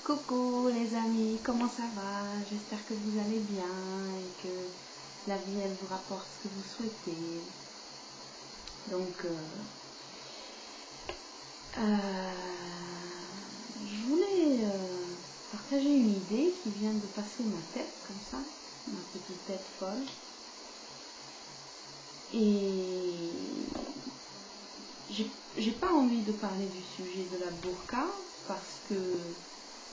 Coucou les amis, comment ça va? J'espère que vous allez bien et que la vie elle vous rapporte ce que vous souhaitez. Donc je voulais partager une idée qui vient de passer ma tête comme ça, ma petite tête folle. Et j'ai pas envie de parler du sujet de la burqa parce que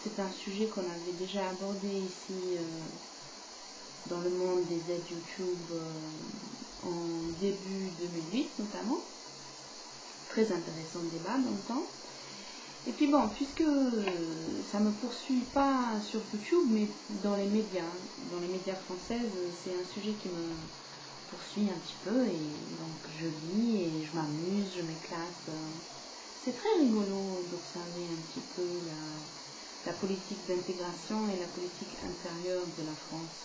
c'est un sujet qu'on avait déjà abordé ici dans le monde des aides YouTube en début 2008 notamment. Très intéressant débat dans le temps. Et puis bon, puisque ça me poursuit pas sur YouTube, mais dans les médias françaises, c'est un sujet qui me poursuit un petit peu, et donc je lis et je m'amuse, je m'éclate. C'est très rigolo d'observer un petit peu la politique d'intégration et la politique intérieure de la France.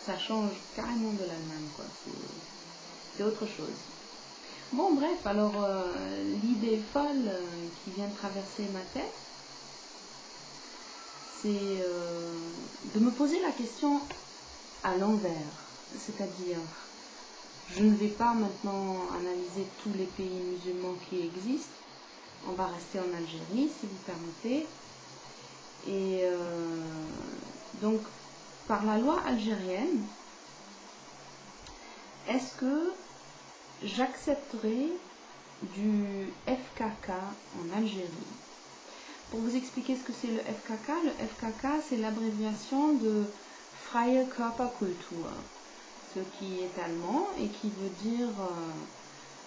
Ça change carrément de l'Allemagne, quoi. C'est autre chose. Bon, bref, alors l'idée folle qui vient de traverser ma tête, c'est de me poser la question à l'envers. C'est-à-dire, je ne vais pas maintenant analyser tous les pays musulmans qui existent. On va rester en Algérie, si vous permettez. Et donc, par la loi algérienne, est-ce que j'accepterai du FKK en Algérie? Pour vous expliquer ce que c'est le FKK c'est l'abréviation de Freie Körperkultur, ce qui est allemand et qui veut dire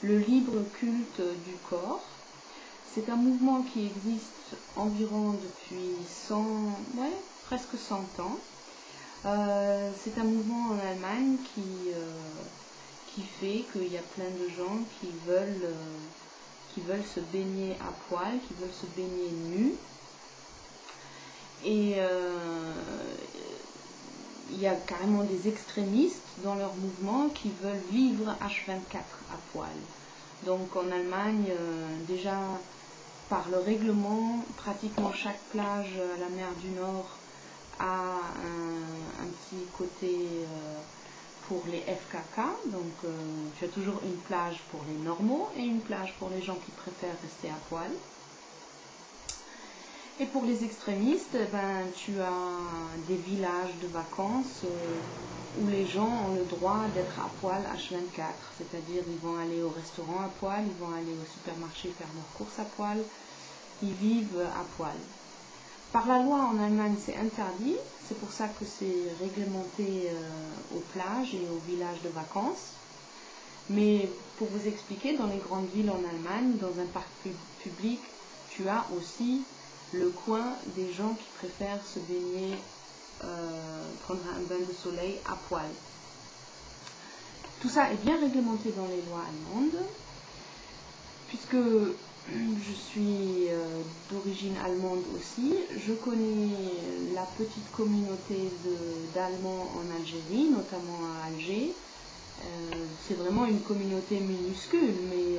le libre culte du corps. C'est un mouvement qui existe environ depuis presque 100 ans. C'est un mouvement en Allemagne qui fait qu'il y a plein de gens qui veulent se baigner à poil, qui veulent se baigner nus. Et il y a carrément des extrémistes dans leur mouvement qui veulent vivre H24 à poil. Donc en Allemagne, déjà par le règlement, pratiquement chaque plage à la mer du Nord a un petit côté pour les FKK. Donc tu as toujours une plage pour les normaux et une plage pour les gens qui préfèrent rester à poil. Et pour les extrémistes, tu as des villages de vacances où les gens ont le droit d'être à poil H24. C'est-à-dire ils vont aller au restaurant à poil, ils vont aller au supermarché faire leurs courses à poil, ils vivent à poil. Par la loi en Allemagne, c'est interdit, c'est pour ça que c'est réglementé aux plages et aux villages de vacances. Mais pour vous expliquer, dans les grandes villes en Allemagne, dans un parc public, tu as aussi le coin des gens qui préfèrent se baigner, prendre un bain de soleil à poil. Tout ça est bien réglementé dans les lois allemandes, puisque je suis d'origine allemande aussi. Je connais la petite communauté d'Allemands en Algérie, notamment à Alger. C'est vraiment une communauté minuscule, mais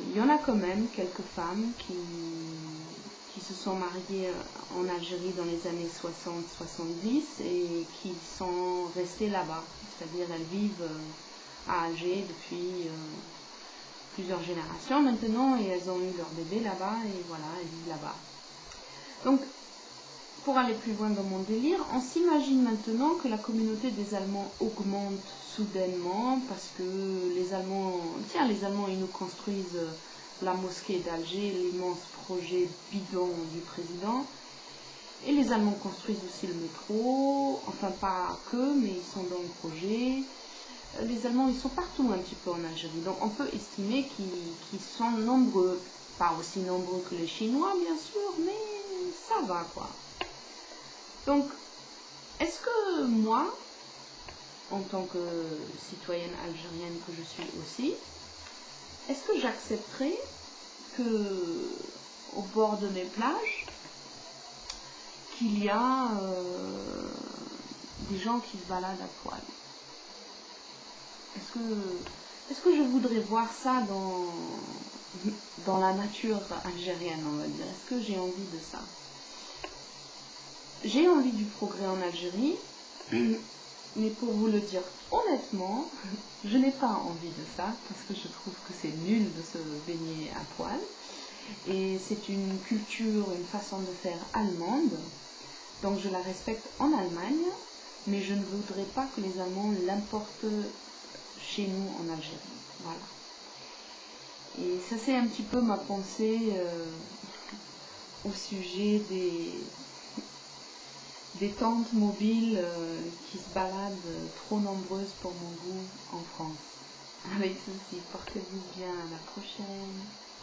il y en a quand même quelques femmes qui se sont mariées en Algérie dans les années 60-70 et qui sont restées là-bas. C'est-à-dire elles vivent à Alger depuis plusieurs générations maintenant et elles ont eu leur bébé là-bas et voilà, elles vivent là-bas. Donc, pour aller plus loin dans mon délire, on s'imagine maintenant que la communauté des Allemands augmente soudainement parce que les Allemands ils nous construisent la mosquée d'Alger, l'immense projet bidon du président. Et les Allemands construisent aussi le métro, enfin pas que, mais ils sont dans le projet. Les Allemands, ils sont partout un petit peu en Algérie, donc on peut estimer qu'ils sont nombreux. Pas aussi nombreux que les Chinois, bien sûr, mais ça va, quoi. Donc, est-ce que moi, en tant que citoyenne algérienne que je suis aussi, est-ce que j'accepterais que, au bord de mes plages, qu'il y a des gens qui se baladent à poil? Est-ce que est-ce que je voudrais voir ça dans la nature algérienne, on va dire? Est-ce que j'ai envie de ça? J'ai envie du progrès en Algérie, mais pour vous le dire honnêtement, je n'ai pas envie de ça, parce que je trouve que c'est nul de se baigner à poil. Et c'est une culture, une façon de faire allemande, donc je la respecte en Allemagne, mais je ne voudrais pas que les Allemands l'importent chez nous en Algérie. Voilà. Et ça, c'est un petit peu ma pensée au sujet des tentes mobiles qui se baladent trop nombreuses pour mon goût en France. Avec ceci, portez-vous bien, à la prochaine.